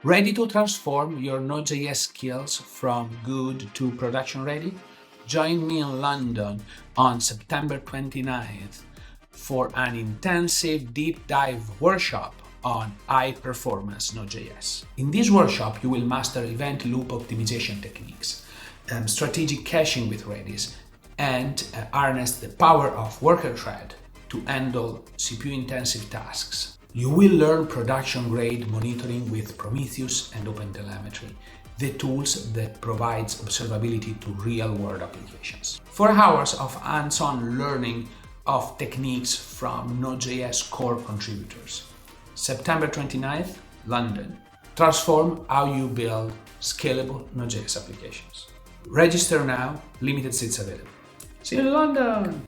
Ready to transform your Node.js skills from good to production ready? Join me in London on September 29th for an intensive deep dive workshop on high performance Node.js. In this workshop, you will master event loop optimization techniques, strategic caching with Redis, and harness the power of worker thread to handle CPU intensive tasks. You will learn production-grade monitoring with Prometheus and OpenTelemetry, the tools that provides observability to real-world applications. 4 hours of hands-on learning of techniques from Node.js core contributors. September 29th, London. Transform how you build scalable Node.js applications. Register now, limited seats available. See you in London!